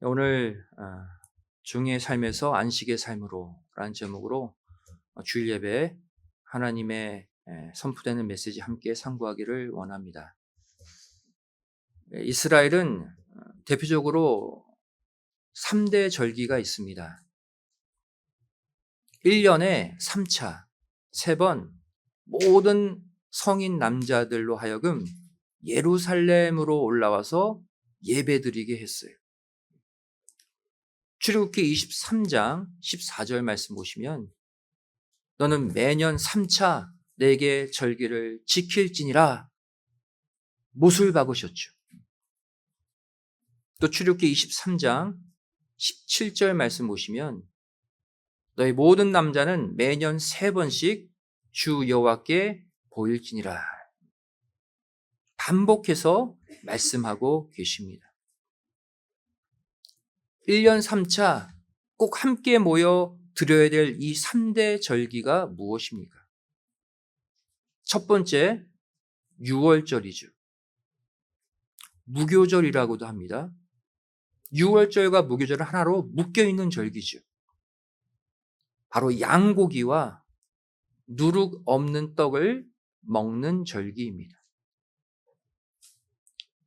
오늘 중의 삶에서 안식의 삶으로 라는 제목으로 주일 예배에 하나님의 선포되는 메시지 함께 상고하기를 원합니다. 이스라엘은 대표적으로 3대 절기가 있습니다. 1년에 3차, 3번 모든 성인 남자들로 하여금 예루살렘으로 올라와서 예배드리게 했어요. 출애굽기 23장 14절 말씀 보시면 너는 매년 3차 내게 절기를 지킬지니라 못을 박으셨죠. 또 출애굽기 23장 17절 말씀 보시면 너희 모든 남자는 매년 3번씩 주 여호와께 보일지니라 반복해서 말씀하고 계십니다. 1년 3차 꼭 함께 모여 드려야 될 이 3대 절기가 무엇입니까? 첫 번째, 유월절이죠. 무교절이라고도 합니다. 유월절과 무교절은 하나로 묶여있는 절기죠. 바로 양고기와 누룩 없는 떡을 먹는 절기입니다.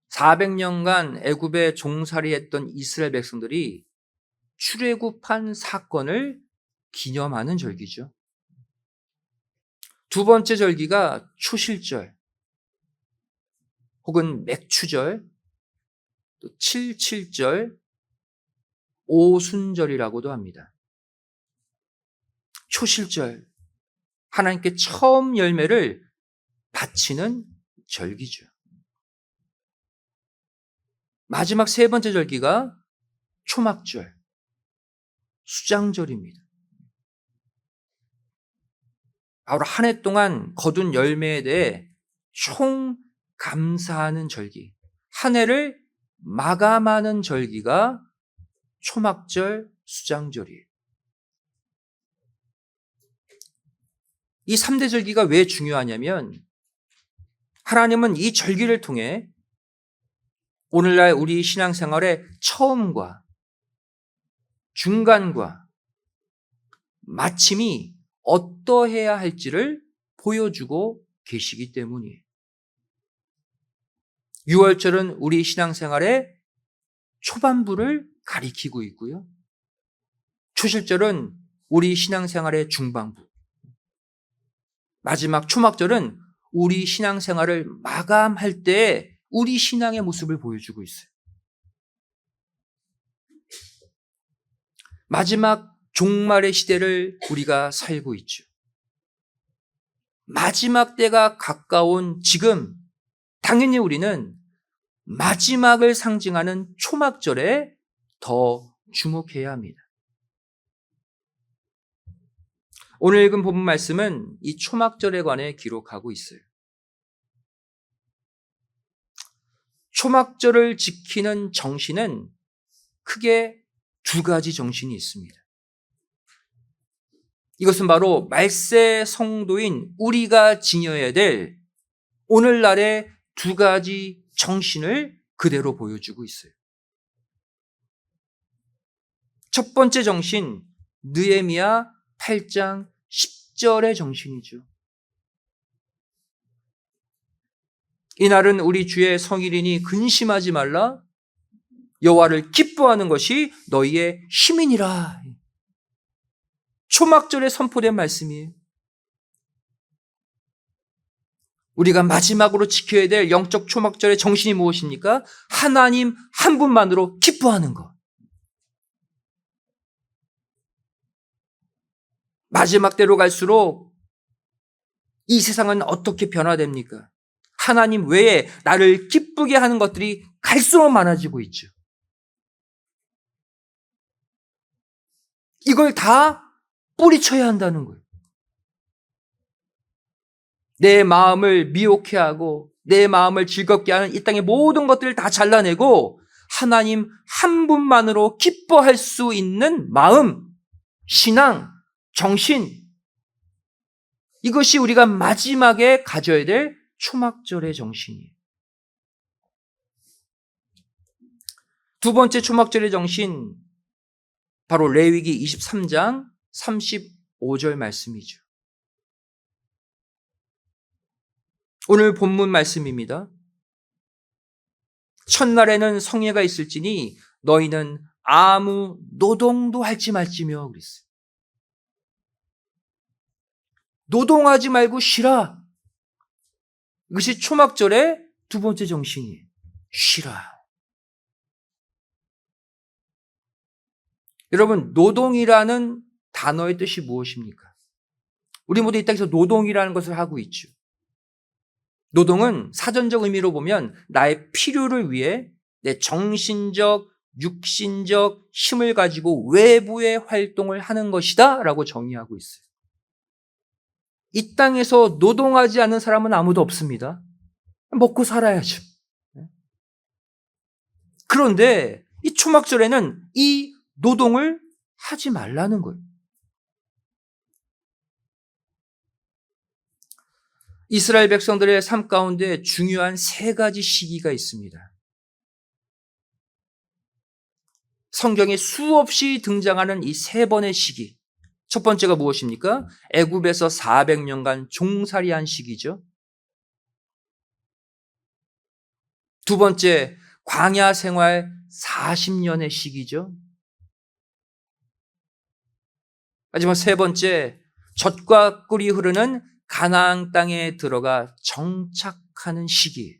400년간 애굽에 종살이했던 이스라엘 백성들이 출애굽한 사건을 기념하는 절기죠. 두 번째 절기가 초실절 혹은 맥추절, 또 칠칠절, 오순절이라고도 합니다. 초실절, 하나님께 처음 열매를 바치는 절기죠. 마지막 세 번째 절기가 초막절, 수장절입니다. 바로 한 해 동안 거둔 열매에 대해 총 감사하는 절기, 한 해를 마감하는 절기가 초막절, 수장절이에요. 이 3대 절기가 왜 중요하냐면 하나님은 이 절기를 통해 오늘날 우리 신앙생활의 처음과 중간과 마침이 어떠해야 할지를 보여주고 계시기 때문이에요. 유월절은 우리 신앙생활의 초반부를 가리키고 있고요. 초실절은 우리 신앙생활의 중반부, 마지막 초막절은 우리 신앙생활을 마감할 때 우리 신앙의 모습을 보여주고 있어요. 마지막 종말의 시대를 우리가 살고 있죠. 마지막 때가 가까운 지금 당연히 우리는 마지막을 상징하는 초막절에 더 주목해야 합니다. 오늘 읽은 본문 말씀은 이 초막절에 관해 기록하고 있어요. 초막절을 지키는 정신은 크게 두 가지 정신이 있습니다. 이것은 바로 말세 성도인 우리가 지녀야 될 오늘날의 두 가지 정신을 그대로 보여주고 있어요. 첫 번째 정신, 느헤미야 8장 10절의 정신이죠. 이날은 우리 주의 성일이니 근심하지 말라. 여호와를 기뻐하는 것이 너희의 힘이니라. 초막절에 선포된 말씀이에요. 우리가 마지막으로 지켜야 될 영적 초막절의 정신이 무엇입니까? 하나님 한 분만으로 기뻐하는 것. 마지막 때로 갈수록 이 세상은 어떻게 변화됩니까? 하나님 외에 나를 기쁘게 하는 것들이 갈수록 많아지고 있죠. 이걸 다 뿌리쳐야 한다는 거예요. 내 마음을 미혹해 하고 내 마음을 즐겁게 하는 이 땅의 모든 것들을 다 잘라내고 하나님 한 분만으로 기뻐할 수 있는 마음, 신앙, 정신, 이것이 우리가 마지막에 가져야 될 초막절의 정신이에요. 두 번째 초막절의 정신, 바로 레위기 23장 35절 말씀이죠. 오늘 본문 말씀입니다. 첫날에는 성회가 있을지니 너희는 아무 노동도 할지 말지며 그랬어요. 노동하지 말고 쉬라. 이것이 초막절의 두 번째 정신이에요. 쉬라. 여러분, 노동이라는 단어의 뜻이 무엇입니까? 우리 모두 이 땅에서 노동이라는 것을 하고 있죠. 노동은 사전적 의미로 보면 나의 필요를 위해 내 정신적, 육신적 힘을 가지고 외부의 활동을 하는 것이다 라고 정의하고 있어요. 이 땅에서 노동하지 않는 사람은 아무도 없습니다. 먹고 살아야죠. 그런데 이 초막절에는 이 노동을 하지 말라는 거예요. 이스라엘 백성들의 삶 가운데 중요한 세 가지 시기가 있습니다. 성경에 수없이 등장하는 이 세 번의 시기. 첫 번째가 무엇입니까? 애굽에서 400년간 종살이한 시기죠. 두 번째, 광야 생활 40년의 시기죠. 마지막 세 번째, 젖과 꿀이 흐르는 가나안 땅에 들어가 정착하는 시기.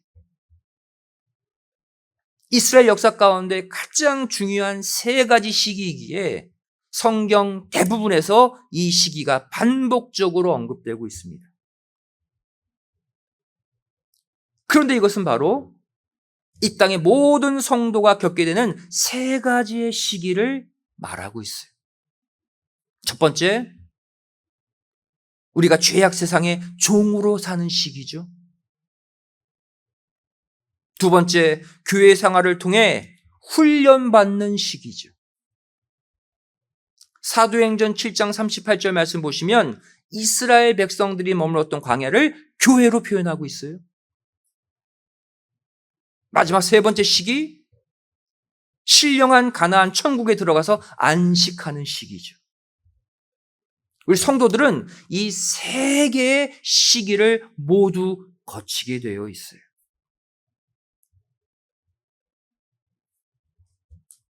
이스라엘 역사 가운데 가장 중요한 세 가지 시기이기에 성경 대부분에서 이 시기가 반복적으로 언급되고 있습니다. 그런데 이것은 바로 이 땅의 모든 성도가 겪게 되는 세 가지의 시기를 말하고 있어요. 첫 번째, 우리가 죄악 세상의 종으로 사는 시기죠. 두 번째, 교회 생활을 통해 훈련받는 시기죠. 사도행전 7장 38절 말씀 보시면 이스라엘 백성들이 머물렀던 광야를 교회로 표현하고 있어요. 마지막 세 번째 시기, 신령한 가나안 천국에 들어가서 안식하는 시기죠. 우리 성도들은 이 세 개의 시기를 모두 거치게 되어 있어요.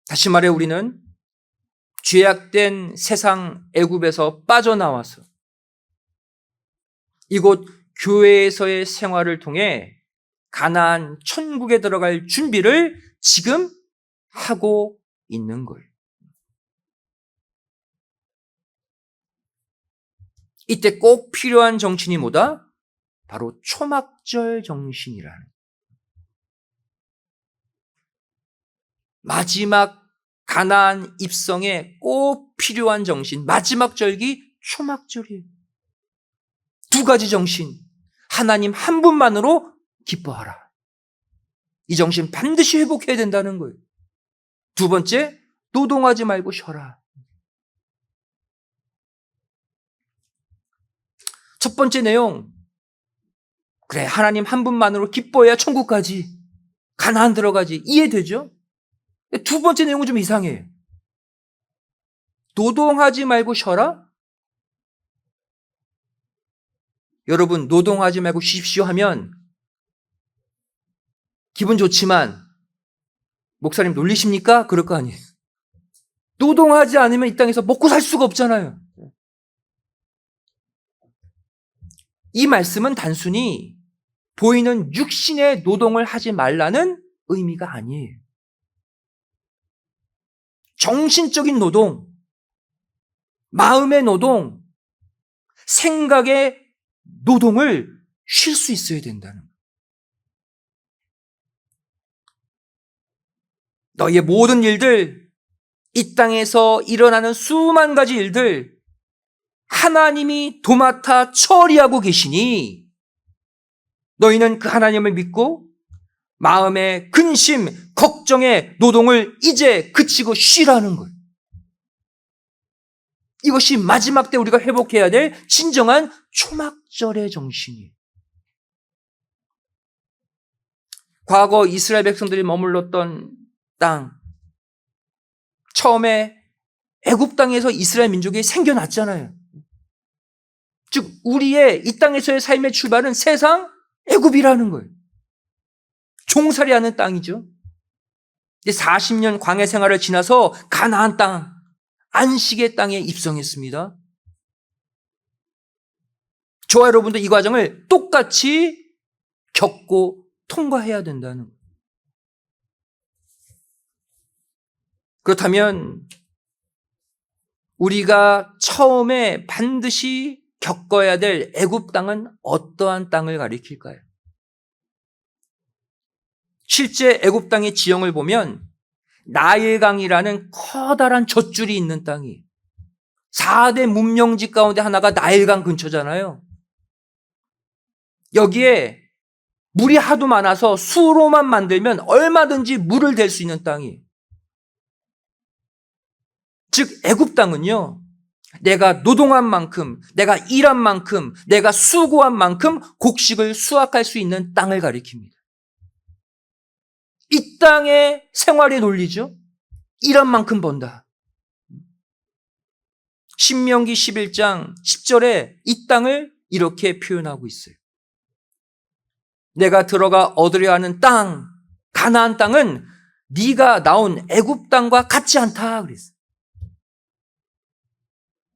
다시 말해 우리는 죄악된 세상 애굽에서 빠져나와서 이곳 교회에서의 생활을 통해 가나안 천국에 들어갈 준비를 지금 하고 있는 거예요. 이때 꼭 필요한 정신이 뭐다? 바로 초막절 정신이라는. 마지막 가나안 입성에 꼭 필요한 정신, 마지막 절기 초막절이에요. 두 가지 정신, 하나님 한 분만으로 기뻐하라. 이 정신 반드시 회복해야 된다는 거예요. 두 번째, 노동하지 말고 쉬어라. 첫 번째 내용, 그래 하나님 한 분만으로 기뻐해야 천국 가지, 가나안 들어가지, 이해되죠? 두 번째 내용은 좀 이상해요. 노동하지 말고 쉬어라? 여러분, 노동하지 말고 쉬십시오 하면 기분 좋지만 목사님 놀리십니까? 그럴 거 아니에요. 노동하지 않으면 이 땅에서 먹고 살 수가 없잖아요. 이 말씀은 단순히 보이는 육신의 노동을 하지 말라는 의미가 아니에요. 정신적인 노동, 마음의 노동, 생각의 노동을 쉴 수 있어야 된다는 거예요. 너희의 모든 일들, 이 땅에서 일어나는 수만 가지 일들, 하나님이 도맡아 처리하고 계시니 너희는 그 하나님을 믿고 마음의 근심, 걱정의 노동을 이제 그치고 쉬라는 거예요. 이것이 마지막 때 우리가 회복해야 될 진정한 초막절의 정신이에요. 과거 이스라엘 백성들이 머물렀던 땅, 처음에 애굽 땅에서 이스라엘 민족이 생겨났잖아요. 즉 우리의 이 땅에서의 삶의 출발은 세상 애굽이라는 거예요. 종살이하는 땅이죠. 40년 광야 생활을 지나서 가나안 땅, 안식의 땅에 입성했습니다. 저와 여러분도 이 과정을 똑같이 겪고 통과해야 된다는 거예요. 그렇다면 우리가 처음에 반드시 겪어야 될 애굽 땅은 어떠한 땅을 가리킬까요? 실제 애굽 땅의 지형을 보면 나일강이라는 커다란 젖줄이 있는 땅이에요. 4대 문명지 가운데 하나가 나일강 근처잖아요. 여기에 물이 하도 많아서 수로만 만들면 얼마든지 물을 댈 수 있는 땅이에요. 즉 애굽 땅은요, 내가 노동한 만큼, 내가 일한 만큼, 내가 수고한 만큼 곡식을 수확할 수 있는 땅을 가리킵니다. 이 땅의 생활의 논리죠. 일한 만큼 번다. 신명기 11장 10절에 이 땅을 이렇게 표현하고 있어요. 내가 들어가 얻으려 하는 땅, 가나안 땅은 네가 나온 애굽 땅과 같지 않다 그랬어요.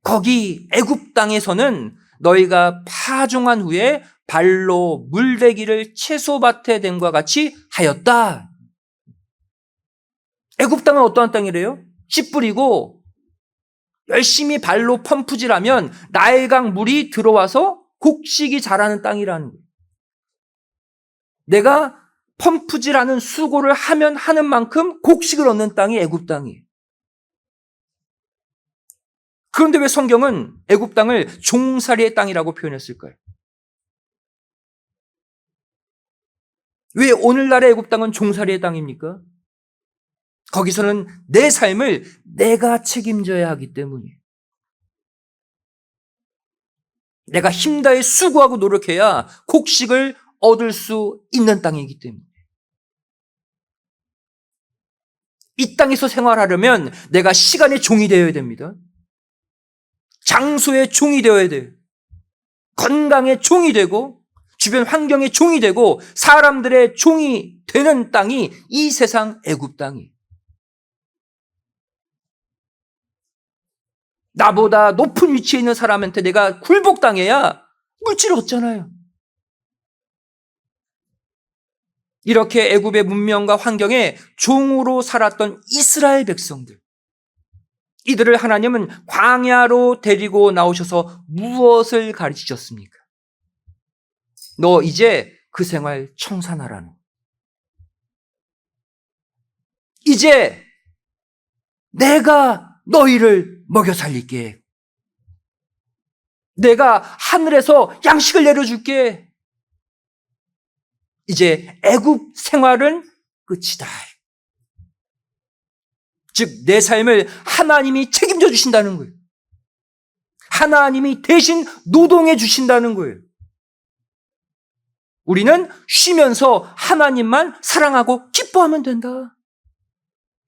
거기 애굽 땅에서는 너희가 파종한 후에 발로 물대기를 채소밭에 댐과 같이 하였다. 애굽 땅은 어떠한 땅이래요? 씨 뿌리고 열심히 발로 펌프질하면 나일강 물이 들어와서 곡식이 자라는 땅이라는 거예요. 내가 펌프질하는 수고를 하면 하는 만큼 곡식을 얻는 땅이 애굽 땅이에요. 그런데 왜 성경은 애굽 땅을 종살이의 땅이라고 표현했을까요? 왜 오늘날의 애굽 땅은 종살이의 땅입니까? 거기서는 내 삶을 내가 책임져야 하기 때문이에요. 내가 힘다해 수고하고 노력해야 곡식을 얻을 수 있는 땅이기 때문에. 이 땅에서 생활하려면 내가 시간의 종이 되어야 됩니다. 장소의 종이 되어야 돼요. 건강의 종이 되고 주변 환경의 종이 되고 사람들의 종이 되는 땅이 이 세상 애굽 땅이에요. 나보다 높은 위치에 있는 사람한테 내가 굴복당해야 물질을 얻잖아요. 이렇게 애굽의 문명과 환경에 종으로 살았던 이스라엘 백성들, 이들을 하나님은 광야로 데리고 나오셔서 무엇을 가르치셨습니까? 너 이제 그 생활 청산하라는. 이제 내가 너희를 먹여 살릴게. 내가 하늘에서 양식을 내려줄게. 이제 애굽 생활은 끝이다. 즉 내 삶을 하나님이 책임져 주신다는 거예요. 하나님이 대신 노동해 주신다는 거예요. 우리는 쉬면서 하나님만 사랑하고 기뻐하면 된다.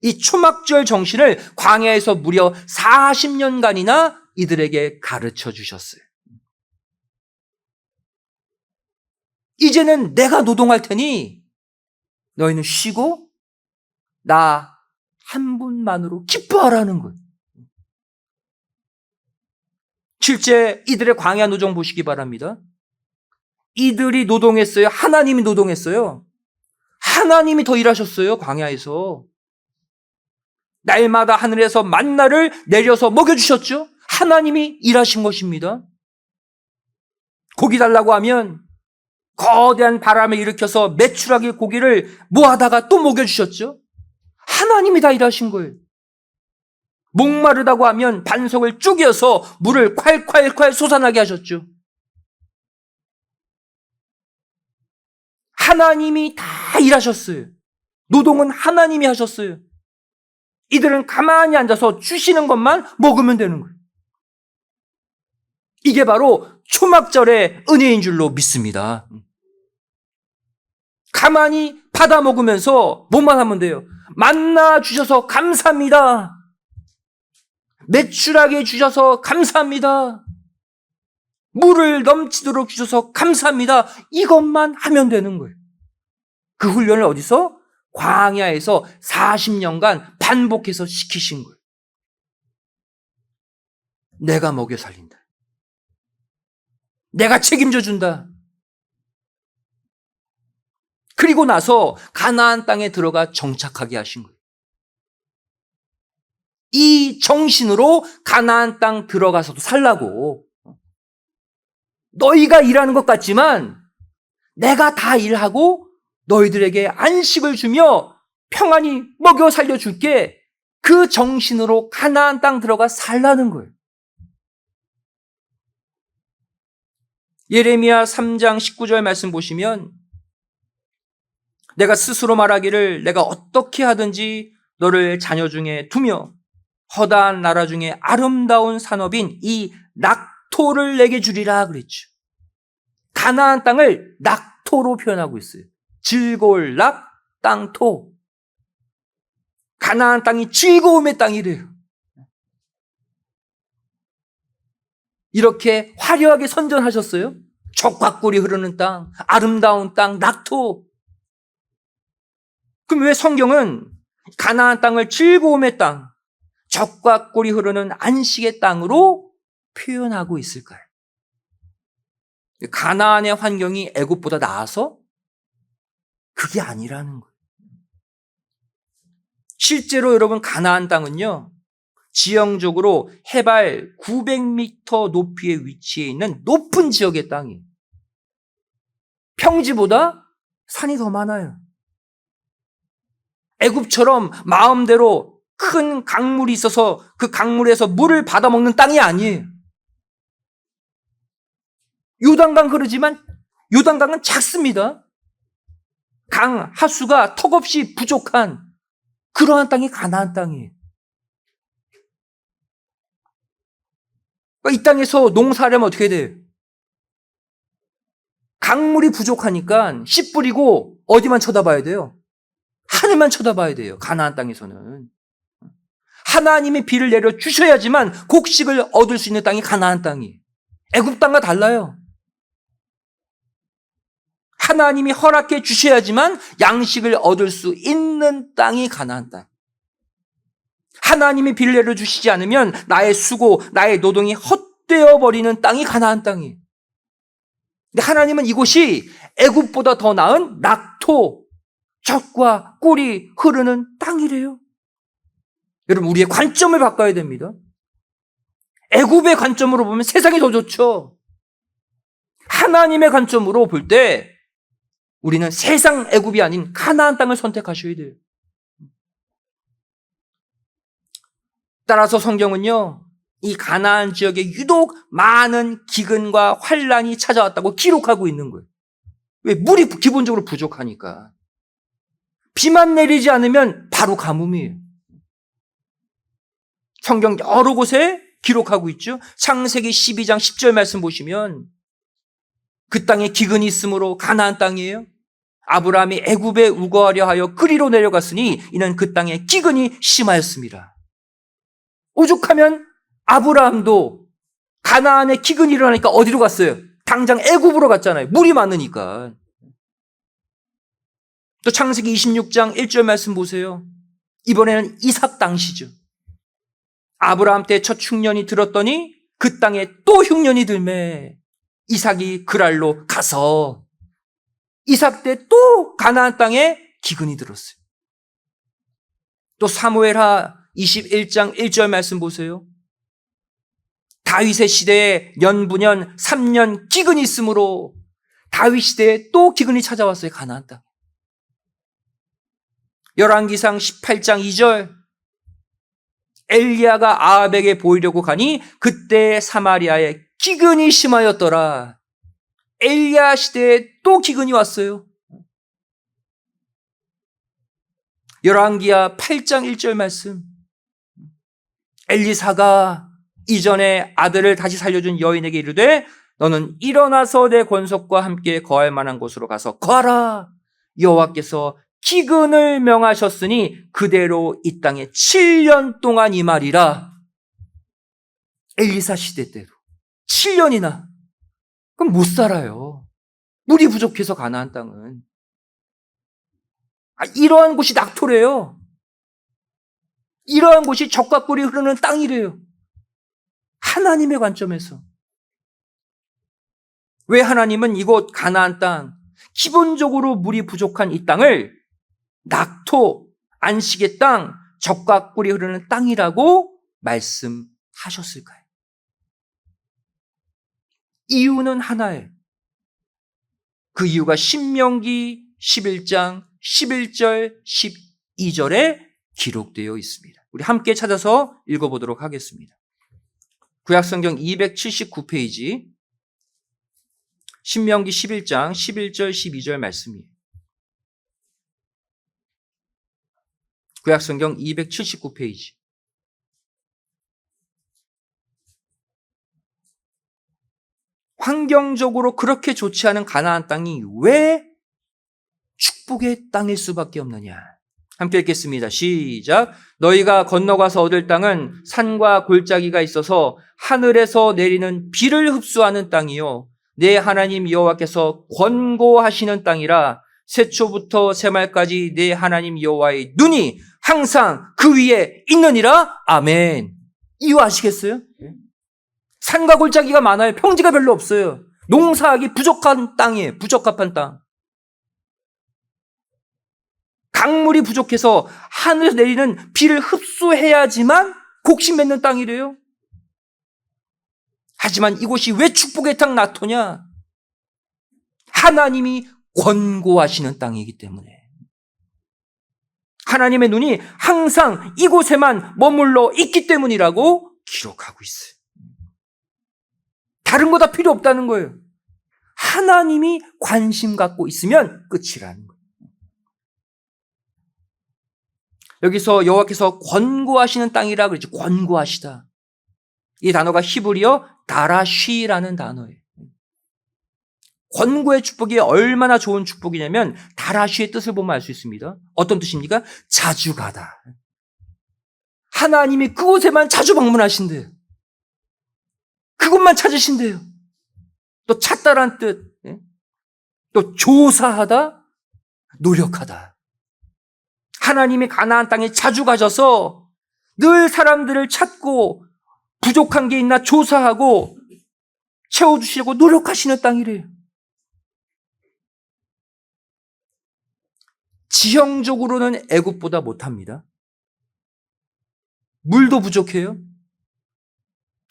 이 초막절 정신을 광야에서 무려 40년간이나 이들에게 가르쳐 주셨어요. 이제는 내가 노동할 테니 너희는 쉬고 나 한 분만으로 기뻐하라는 거예요. 실제 이들의 광야 노정 보시기 바랍니다. 이들이 노동했어요? 하나님이 노동했어요? 하나님이 더 일하셨어요, 광야에서. 날마다 하늘에서 만나를 내려서 먹여주셨죠? 하나님이 일하신 것입니다. 고기 달라고 하면 거대한 바람을 일으켜서 메추라기 고기를 모아다가 또 먹여주셨죠? 하나님이 다 일하신 거예요. 목마르다고 하면 반석을 쪼개서 물을 콸콸콸 솟아나게 하셨죠. 하나님이 다 일하셨어요. 노동은 하나님이 하셨어요. 이들은 가만히 앉아서 주시는 것만 먹으면 되는 거예요. 이게 바로 초막절의 은혜인 줄로 믿습니다. 가만히 받아 먹으면서 뭐만 하면 돼요? 만나 주셔서 감사합니다. 매출하게 주셔서 감사합니다. 물을 넘치도록 주셔서 감사합니다. 이것만 하면 되는 거예요. 그 훈련을 어디서? 광야에서 40년간 반복해서 시키신 거예요. 내가 먹여 살린다. 내가 책임져 준다. 그리고 나서 가나안 땅에 들어가 정착하게 하신 거예요. 이 정신으로 가나안 땅 들어가서도 살라고. 너희가 일하는 것 같지만 내가 다 일하고 너희들에게 안식을 주며 평안히 먹여 살려줄게. 그 정신으로 가나안 땅 들어가 살라는 거예요. 예레미야 3장 19절 말씀 보시면 내가 스스로 말하기를 내가 어떻게 하든지 너를 자녀 중에 두며 허다한 나라 중에 아름다운 산업인 이 낙토를 내게 주리라 그랬죠. 가나안 땅을 낙토로 표현하고 있어요. 즐거울 낙, 땅토. 가나안 땅이 즐거움의 땅이래요. 이렇게 화려하게 선전하셨어요. 젖과 꿀이 흐르는 땅, 아름다운 땅, 낙토. 그럼 왜 성경은 가나안 땅을 즐거움의 땅, 젖과 꿀이 흐르는 안식의 땅으로 표현하고 있을까요? 가나안의 환경이 애굽보다 나아서? 그게 아니라는 거예요. 실제로 여러분 가나안 땅은요, 지형적으로 해발 900m 높이에 위치해 있는 높은 지역의 땅이에요. 평지보다 산이 더 많아요. 애굽처럼 마음대로 큰 강물이 있어서 그 강물에서 물을 받아먹는 땅이 아니에요. 요단강 흐르지만 요단강은 작습니다. 강 하수가 턱없이 부족한 그러한 땅이 가나안 땅이에요. 이 땅에서 농사하려면 어떻게 돼요? 강물이 부족하니까 씨 뿌리고 어디만 쳐다봐야 돼요? 하늘만 쳐다봐야 돼요. 가나안 땅에서는. 하나님이 비를 내려 주셔야지만 곡식을 얻을 수 있는 땅이 가나안 땅이에요. 애굽 땅과 달라요. 하나님이 허락해 주셔야지만 양식을 얻을 수 있는 땅이 가나안 땅. 하나님이 비를 내려 주시지 않으면 나의 수고, 나의 노동이 헛되어 버리는 땅이 가나안 땅이에요. 근데 하나님은 이곳이 애굽보다 더 나은 낙토, 젖과 꿀이 흐르는 땅이래요. 여러분, 우리의 관점을 바꿔야 됩니다. 애굽의 관점으로 보면 세상이 더 좋죠. 하나님의 관점으로 볼 때 우리는 세상 애굽이 아닌 가나안 땅을 선택하셔야 돼요. 따라서 성경은요, 이 가나안 지역에 유독 많은 기근과 환란이 찾아왔다고 기록하고 있는 거예요. 왜? 물이 기본적으로 부족하니까. 비만 내리지 않으면 바로 가뭄이에요. 성경 여러 곳에 기록하고 있죠. 창세기 12장 10절 말씀 보시면 그 땅에 기근이 있으므로 가나안 땅이에요. 아브라함이 애굽에 우거하려 하여 그리로 내려갔으니 이는 그 땅에 기근이 심하였습니다. 오죽하면 아브라함도 가나안에 기근이 일어나니까 어디로 갔어요? 당장 애굽으로 갔잖아요. 물이 많으니까. 또 창세기 26장 1절 말씀 보세요. 이번에는 이삭 당시죠. 아브라함 때 첫 흉년이 들었더니 그 땅에 또 흉년이 들매 이삭이 그랄로 가서 이삭 때 또 가나안 땅에 기근이 들었어요. 또 사무엘하 21장 1절 말씀 보세요. 다윗의 시대에 년부년 3년 기근이 있으므로 다윗 시대에 또 기근이 찾아왔어요. 가나안 땅. 열왕기상 18장 2절 엘리야가 아합에게 보이려고 가니 그때 사마리아에 기근이 심하였더라. 엘리야 시대에 또 기근이 왔어요. 열왕기하 8장 1절 말씀. 엘리사가 이전에 아들을 다시 살려준 여인에게 이르되 너는 일어나서 내 권속과 함께 거할 만한 곳으로 가서 거하라. 여호와께서 기근을 명하셨으니 그대로 이 땅에 7년 동안 임하리라. 엘리사 시대 때도 7년이나. 그럼 못 살아요. 물이 부족해서 가나안 땅은. 이러한 곳이 낙토래요. 이러한 곳이 젖과 꿀이 흐르는 땅이래요. 하나님의 관점에서. 왜 하나님은 이곳 가나안 땅, 기본적으로 물이 부족한 이 땅을 낙토, 안식의 땅, 젖과 꿀이 흐르는 땅이라고 말씀하셨을까요? 이유는 하나예요. 그 이유가 신명기 11장 11절 12절에 기록되어 있습니다. 우리 함께 찾아서 읽어보도록 하겠습니다. 구약성경 279페이지 신명기 11장 11절 12절 말씀이에요. 구약성경 279페이지. 환경적으로 그렇게 좋지 않은 가나안 땅이 왜 축복의 땅일 수밖에 없느냐. 함께 읽겠습니다. 시작. 너희가 건너가서 얻을 땅은 산과 골짜기가 있어서 하늘에서 내리는 비를 흡수하는 땅이요 내 하나님 여호와께서 권고하시는 땅이라 새초부터 새말까지 내 하나님 여호와의 눈이 항상 그 위에 있느니라. 아멘. 이유 아시겠어요? 산과 골짜기가 많아요. 평지가 별로 없어요. 농사하기 부족한 땅이에요. 부적합한 땅. 강물이 부족해서 하늘에서 내리는 비를 흡수해야지만 곡식 맺는 땅이래요. 하지만 이곳이 왜 축복의 땅 낙토냐? 하나님이 권고하시는 땅이기 때문에. 하나님의 눈이 항상 이곳에만 머물러 있기 때문이라고 기록하고 있어요. 다른 거 다 필요 없다는 거예요. 하나님이 관심 갖고 있으면 끝이라는 거예요. 여기서 여호와께서 권고하시는 땅이라 그러죠. 권고하시다. 이 단어가 히브리어 다라쉬라는 단어예요. 권고의 축복이 얼마나 좋은 축복이냐면 다라쉬의 뜻을 보면 알 수 있습니다. 어떤 뜻입니까? 자주 가다. 하나님이 그곳에만 자주 방문하신대요. 그것만 찾으신대요. 또 찾다란 뜻, 또 조사하다, 노력하다. 하나님이 가나안 땅에 자주 가셔서 늘 사람들을 찾고 부족한 게 있나 조사하고 채워주시려고 노력하시는 땅이래요. 지형적으로는 애굽보다 못합니다. 물도 부족해요.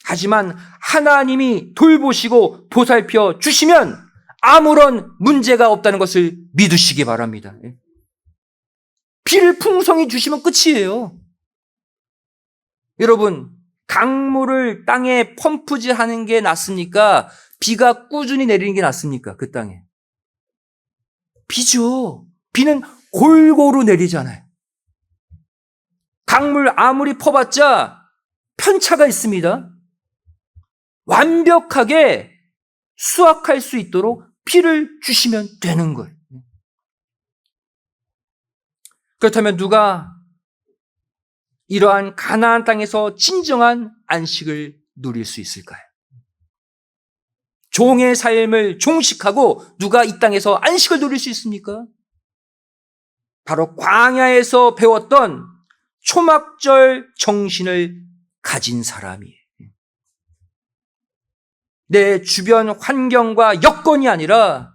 하지만 하나님이 돌보시고 보살펴 주시면 아무런 문제가 없다는 것을 믿으시기 바랍니다. 비를 풍성히 주시면 끝이에요. 여러분, 강물을 땅에 펌프질하는 게 낫습니까? 비가 꾸준히 내리는 게 낫습니까? 그 땅에. 비죠. 비는 골고루 내리잖아요. 강물 아무리 퍼봤자 편차가 있습니다. 완벽하게 수확할 수 있도록 비를 주시면 되는 거예요. 그렇다면 누가 이러한 가나안 땅에서 진정한 안식을 누릴 수 있을까요? 종의 삶을 종식하고 누가 이 땅에서 안식을 누릴 수 있습니까? 바로 광야에서 배웠던 초막절 정신을 가진 사람이에요. 내 주변 환경과 여건이 아니라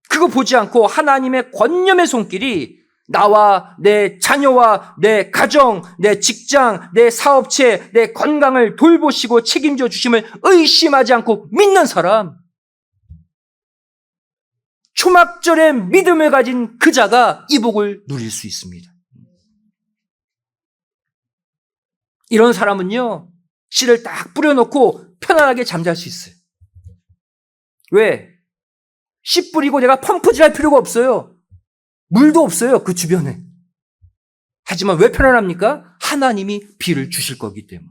그거 보지 않고 하나님의 권념의 손길이 나와 내 자녀와 내 가정, 내 직장, 내 사업체, 내 건강을 돌보시고 책임져 주심을 의심하지 않고 믿는 사람, 초막절의 믿음을 가진 그 자가 이 복을 누릴 수 있습니다. 이런 사람은요, 씨를 딱 뿌려놓고 편안하게 잠잘 수 있어요. 왜? 씨 뿌리고 내가 펌프질 할 필요가 없어요. 물도 없어요, 그 주변에. 하지만 왜 편안합니까? 하나님이 비를 주실 거기 때문에.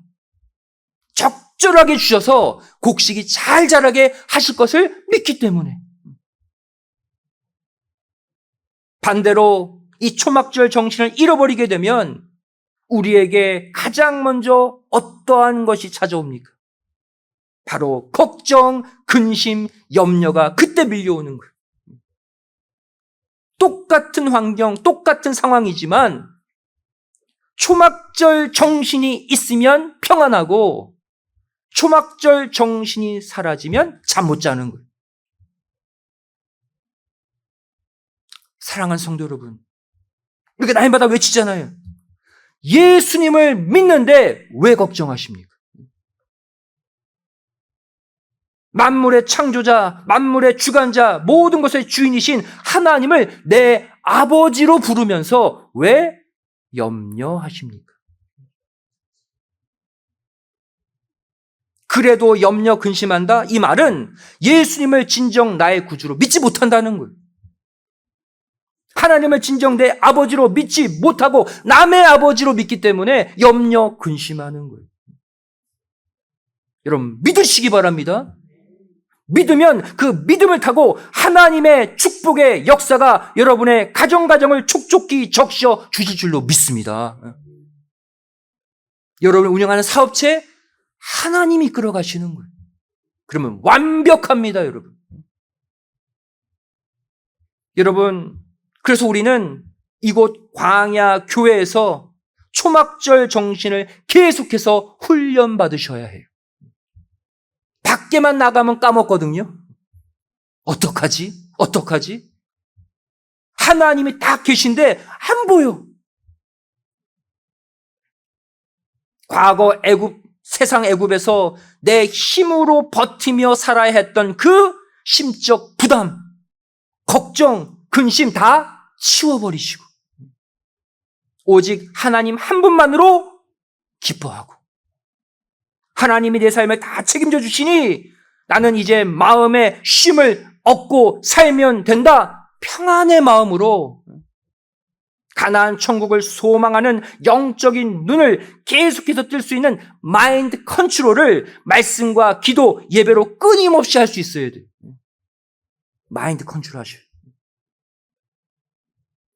적절하게 주셔서 곡식이 잘 자라게 하실 것을 믿기 때문에. 반대로 이 초막절 정신을 잃어버리게 되면 우리에게 가장 먼저 어떠한 것이 찾아옵니까? 바로 걱정, 근심, 염려가 그때 밀려오는 거예요. 똑같은 환경, 똑같은 상황이지만 초막절 정신이 있으면 평안하고 초막절 정신이 사라지면 잠 못 자는 거예요. 사랑하는 성도 여러분, 이렇게 날마다 외치잖아요. 예수님을 믿는데 왜 걱정하십니까? 만물의 창조자, 만물의 주관자, 모든 것의 주인이신 하나님을 내 아버지로 부르면서 왜 염려하십니까? 그래도 염려 근심한다? 이 말은 예수님을 진정 나의 구주로 믿지 못한다는 거예요. 하나님을 진정 내 아버지로 믿지 못하고 남의 아버지로 믿기 때문에 염려 근심하는 거예요. 여러분 믿으시기 바랍니다. 믿으면 그 믿음을 타고 하나님의 축복의 역사가 여러분의 가정을 촉촉히 적셔 주실 줄로 믿습니다. 여러분을 운영하는 사업체 하나님이 이끌어 가시는 거예요. 그러면 완벽합니다, 여러분. 여러분, 그래서 우리는 이곳 광야 교회에서 초막절 정신을 계속해서 훈련받으셔야 해요. 밖에만 나가면 까먹거든요. 어떡하지? 하나님이 딱 계신데 안 보여. 과거 세상 애굽에서 내 힘으로 버티며 살아야 했던 그 심적 부담, 걱정, 근심 다 치워버리시고 오직 하나님 한 분만으로 기뻐하고 하나님이 내 삶을 다 책임져 주시니 나는 이제 마음의 쉼을 얻고 살면 된다. 평안의 마음으로 가나안 천국을 소망하는 영적인 눈을 계속해서 뜰 수 있는 마인드 컨트롤을 말씀과 기도, 예배로 끊임없이 할 수 있어야 돼요. 마인드 컨트롤 하셔요.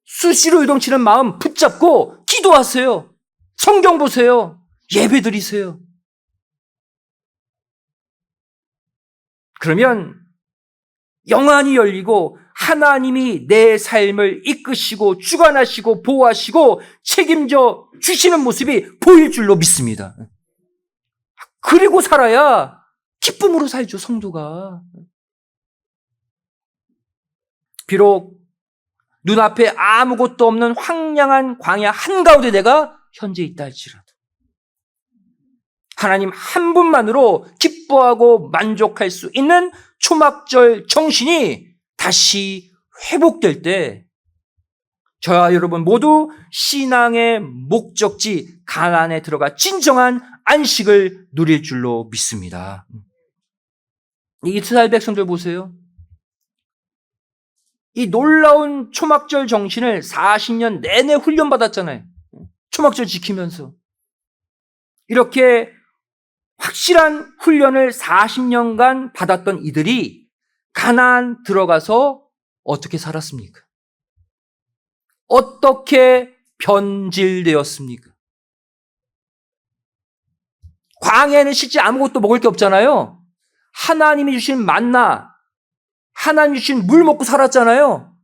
수시로 요동치는 마음 붙잡고 기도하세요. 성경 보세요. 예배 드리세요. 그러면 영안이 열리고 하나님이 내 삶을 이끄시고 주관하시고 보호하시고 책임져 주시는 모습이 보일 줄로 믿습니다. 그리고 살아야 기쁨으로 살죠, 성도가. 비록 눈앞에 아무것도 없는 황량한 광야 한가운데 내가 현재 있다 할지라도 하나님 한 분만으로 기뻐하고 만족할 수 있는 초막절 정신이 다시 회복될 때 저와 여러분 모두 신앙의 목적지 가나안에 들어가 진정한 안식을 누릴 줄로 믿습니다. 이 이스라엘 백성들 보세요. 이 놀라운 초막절 정신을 40년 내내 훈련받았잖아요. 초막절 지키면서. 이렇게 확실한 훈련을 40년간 받았던 이들이 가나안 들어가서 어떻게 살았습니까? 어떻게 변질되었습니까? 광야에는 실제 아무것도 먹을 게 없잖아요. 하나님이 주신 만나, 하나님이 주신 물 먹고 살았잖아요.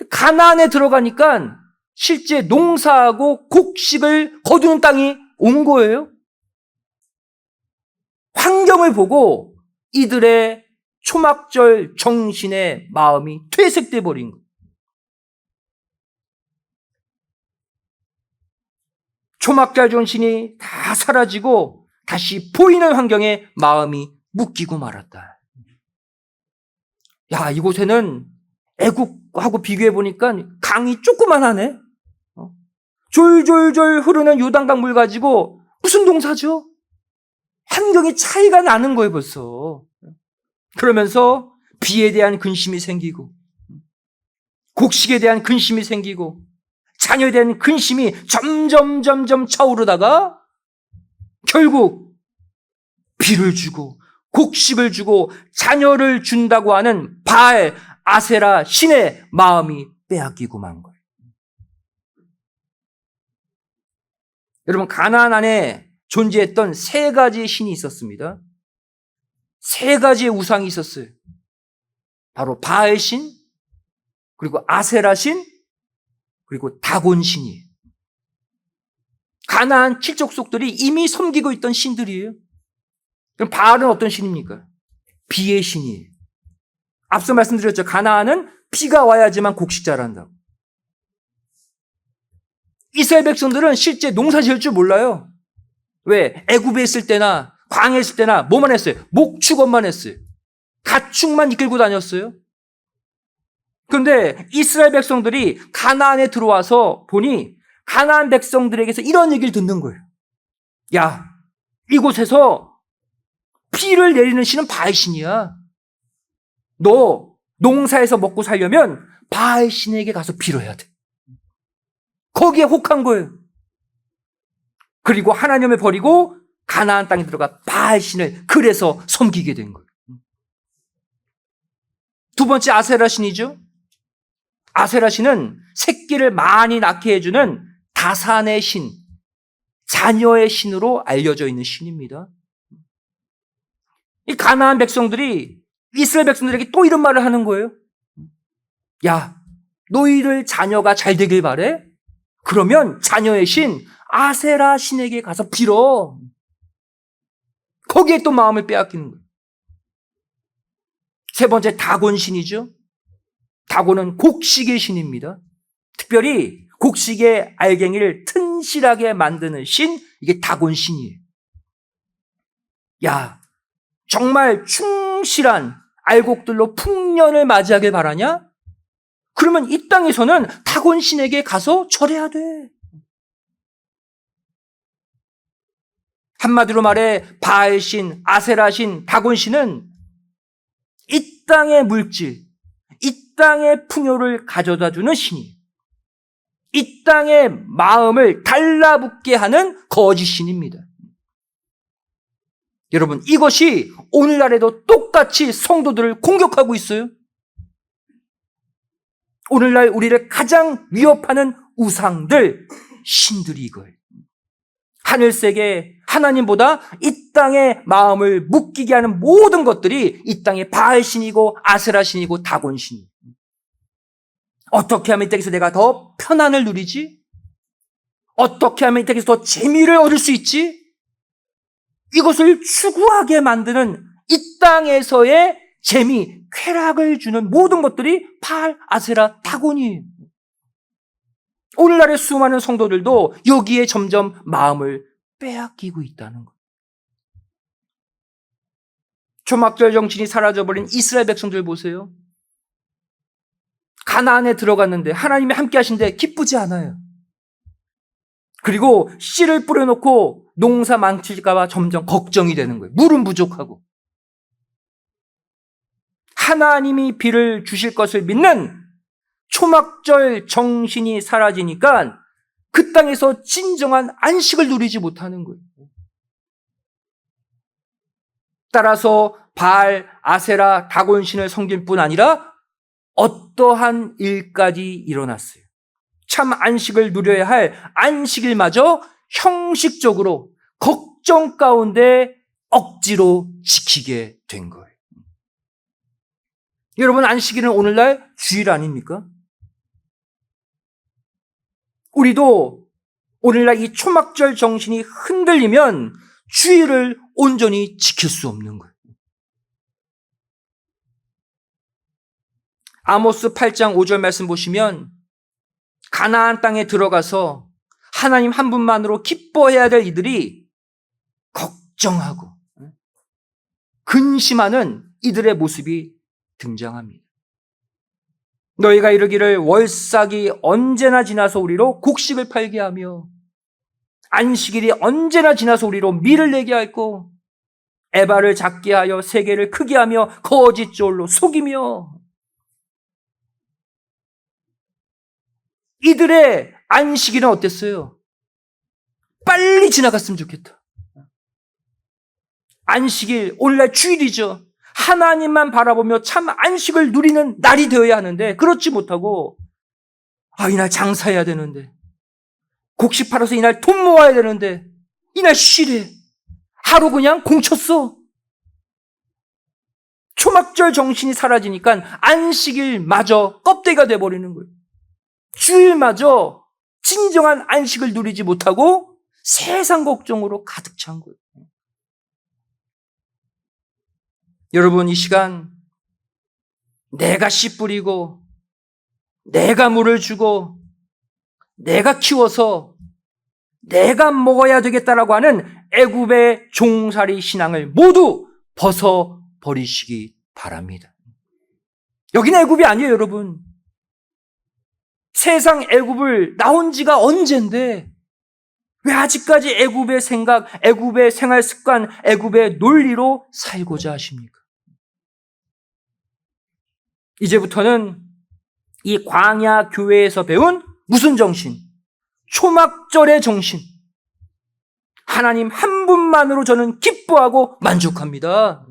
가나안에 들어가니까 실제 농사하고 곡식을 거두는 땅이 온 거예요. 환경을 보고 이들의 초막절 정신의 마음이 퇴색돼 버린 거예요. 초막절 정신이 다 사라지고 다시 보이는 환경에 마음이 묶이고 말았다. 야, 이곳에는 애국하고 비교해 보니까 강이 조그만하네. 졸졸졸 흐르는 요단강 물 가지고 무슨 농사죠? 환경이 차이가 나는 거예요, 벌써. 그러면서 비에 대한 근심이 생기고 곡식에 대한 근심이 생기고 자녀에 대한 근심이 점점 차오르다가 결국 비를 주고 곡식을 주고 자녀를 준다고 하는 바알, 아세라 신의 마음이 빼앗기고 만 거예요. 여러분, 가나안 안에 존재했던 세 가지의 신이 있었습니다. 세 가지의 우상이 있었어요. 바로 바알 신, 그리고 아세라 신, 그리고 다곤 신이에요. 가나안 칠족속들이 이미 섬기고 있던 신들이에요. 그럼 바알은 어떤 신입니까? 비의 신이에요. 앞서 말씀드렸죠. 가나안은 비가 와야지만 곡식 자란다고. 이스라엘 백성들은 실제 농사 지을 줄 몰라요. 왜? 애굽에 있을 때나 광야에 있을 때나 뭐만 했어요? 목축업만 했어요. 가축만 이끌고 다녔어요. 그런데 이스라엘 백성들이 가나안에 들어와서 보니 가나안 백성들에게서 이런 얘기를 듣는 거예요. 야, 이곳에서 비를 내리는 신은 바알 신이야. 너 농사에서 먹고 살려면 바알 신에게 가서 빌어야 돼. 거기에 혹한 거예요. 그리고 하나님을 버리고 가나안 땅에 들어가 바알 신을 그래서 섬기게 된 거예요. 두 번째 아세라 신이죠. 아세라 신은 새끼를 많이 낳게 해주는 다산의 신, 자녀의 신으로 알려져 있는 신입니다. 이 가나안 백성들이 이스라엘 백성들에게 또 이런 말을 하는 거예요. 야, 너희들 자녀가 잘 되길 바래? 그러면 자녀의 신 아세라 신에게 가서 빌어. 거기에 또 마음을 빼앗기는 거예요. 세 번째 다곤 신이죠. 다곤은 곡식의 신입니다. 특별히 곡식의 알갱이를 튼실하게 만드는 신, 이게 다곤 신이에요. 야, 정말 충실한 알곡들로 풍년을 맞이하길 바라냐? 그러면 이 땅에서는 다곤 신에게 가서 절해야 돼. 한마디로 말해 바알 신, 아세라 신, 다곤 신은 이 땅의 물질, 이 땅의 풍요를 가져다주는 신이에요. 이 땅의 마음을 달라붙게 하는 거짓 신입니다. 여러분, 이것이 오늘날에도 똑같이 성도들을 공격하고 있어요. 오늘날 우리를 가장 위협하는 우상들, 신들이 이거예요. 하늘세계 하나님보다 이 땅의 마음을 묶이게 하는 모든 것들이 이 땅의 바알 신이고 아세라 신이고 다곤 신이에요. 어떻게 하면 이 땅에서 내가 더 편안을 누리지? 어떻게 하면 이 땅에서 더 재미를 얻을 수 있지? 이것을 추구하게 만드는 이 땅에서의 재미, 쾌락을 주는 모든 것들이 바알, 아세라, 다곤이에요. 오늘날의 수많은 성도들도 여기에 점점 마음을 빼앗기고 있다는 것. 초막절 정신이 사라져버린 이스라엘 백성들 보세요. 가나안에 들어갔는데 하나님이 함께 하신데 기쁘지 않아요. 그리고 씨를 뿌려놓고 농사 망칠까 봐 점점 걱정이 되는 거예요. 물은 부족하고. 하나님이 비를 주실 것을 믿는 초막절 정신이 사라지니까 그 땅에서 진정한 안식을 누리지 못하는 거예요. 따라서 바알, 아세라, 다곤 신을 섬길 뿐 아니라 어떠한 일까지 일어났어요. 참 안식을 누려야 할 안식일마저 형식적으로 걱정 가운데 억지로 지키게 된 거예요. 여러분, 안식일은 오늘날 주일 아닙니까? 우리도 오늘날 이 초막절 정신이 흔들리면 주일을 온전히 지킬 수 없는 거예요. 아모스 8장 5절 말씀 보시면 가나안 땅에 들어가서 하나님 한 분만으로 기뻐해야 될 이들이 걱정하고 근심하는 이들의 모습이 등장합니다. 너희가 이르기를 월삭이 언제나 지나서 우리로 곡식을 팔게 하며 안식일이 언제나 지나서 우리로 밀을 내게 할고 에바를 작게 하여 세계를 크게 하며 거짓 졸로 속이며. 이들의 안식일은 어땠어요? 빨리 지나갔으면 좋겠다. 안식일, 오늘날 주일이죠. 하나님만 바라보며 참 안식을 누리는 날이 되어야 하는데 그렇지 못하고 이날 장사해야 되는데 곡식 팔아서 이날 돈 모아야 되는데 이날 쉬래. 하루 그냥 공쳤어. 초막절 정신이 사라지니까 안식일마저 껍데기가 돼버리는 거예요. 주일마저 진정한 안식을 누리지 못하고 세상 걱정으로 가득 찬 거예요. 여러분, 이 시간 내가 씨 뿌리고 내가 물을 주고 내가 키워서 내가 먹어야 되겠다라고 하는 애굽의 종살이 신앙을 모두 벗어버리시기 바랍니다. 여기는 애굽이 아니에요, 여러분. 세상 애굽을 나온 지가 언젠데 왜 아직까지 애굽의 생각, 애굽의 생활 습관, 애굽의 논리로 살고자 하십니까? 이제부터는 이 광야 교회에서 배운 무슨 정신? 초막절의 정신. 하나님 한 분만으로 저는 기뻐하고 만족합니다.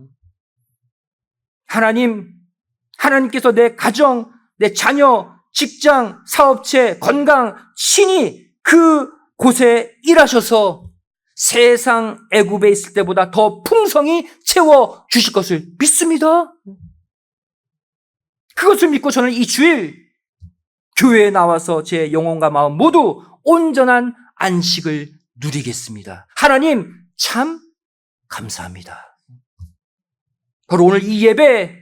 하나님께서 내 가정, 내 자녀, 직장, 사업체, 건강, 친히 그 곳에 일하셔서 세상 애굽에 있을 때보다 더 풍성히 채워 주실 것을 믿습니다. 그것을 믿고 저는 이 주일 교회에 나와서 제 영혼과 마음 모두 온전한 안식을 누리겠습니다. 하나님 참 감사합니다. 바로 오늘 이 예배,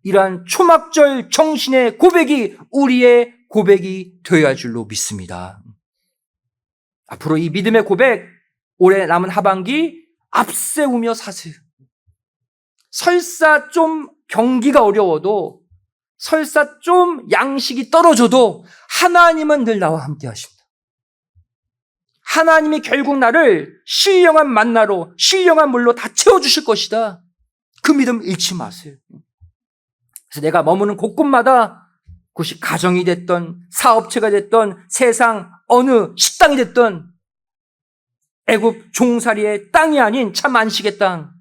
이러한 초막절 정신의 고백이 우리의 고백이 되어야 할 줄로 믿습니다. 앞으로 이 믿음의 고백, 올해 남은 하반기 앞세우며 사세요. 설사 좀 경기가 어려워도, 설사 좀 양식이 떨어져도 하나님은 늘 나와 함께 하십니다. 하나님이 결국 나를 신령한 만나로, 신령한 물로 다 채워주실 것이다. 그 믿음 잃지 마세요. 그래서 내가 머무는 곳곳마다, 그것이 가정이 됐던, 사업체가 됐던, 세상 어느 식당이 됐던, 애굽 종살이의 땅이 아닌 참 안식의 땅,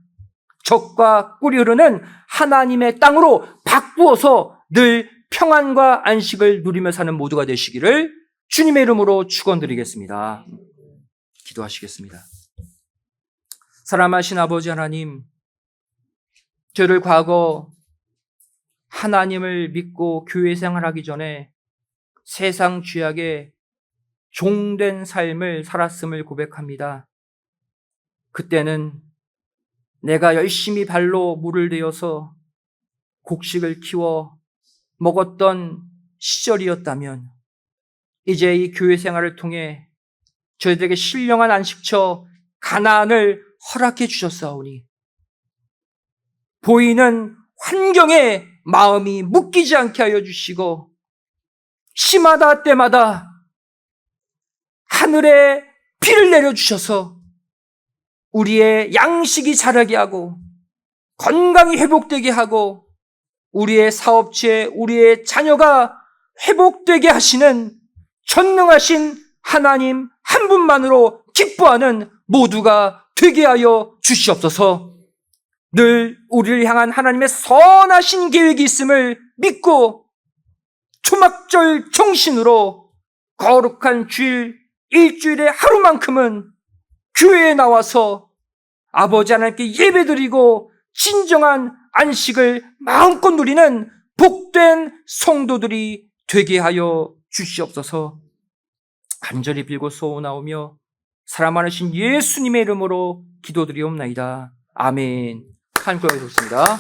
젖과 꿀이 흐르는 하나님의 땅으로 바꾸어서 늘 평안과 안식을 누리며 사는 모두가 되시기를 주님의 이름으로 축원드리겠습니다. 기도하시겠습니다. 사랑하신 아버지 하나님, 저를 과거 하나님을 믿고 교회 생활하기 전에 세상 죄악에 종된 삶을 살았음을 고백합니다. 그때는 내가 열심히 발로 물을 대어서 곡식을 키워 먹었던 시절이었다면, 이제 이 교회 생활을 통해 저희들에게 신령한 안식처 가나안을 허락해 주셨사오니 보이는 환경에 마음이 묶이지 않게 하여 주시고, 시마다 때마다 하늘에 비를 내려주셔서 우리의 양식이 자라게 하고 건강이 회복되게 하고 우리의 사업체, 우리의 자녀가 회복되게 하시는 전능하신 하나님 한 분만으로 기뻐하는 모두가 되게 하여 주시옵소서. 늘 우리를 향한 하나님의 선하신 계획이 있음을 믿고 초막절 정신으로 거룩한 주일, 일주일의 하루만큼은 교회에 나와서 아버지 하나님께 예배드리고 진정한 안식을 마음껏 누리는 복된 성도들이 되게 하여 주시옵소서. 간절히 빌고 소원하오며 사랑 많으신 예수님의 이름으로 기도드리옵나이다. 아멘. 한 고백이 좋습니다.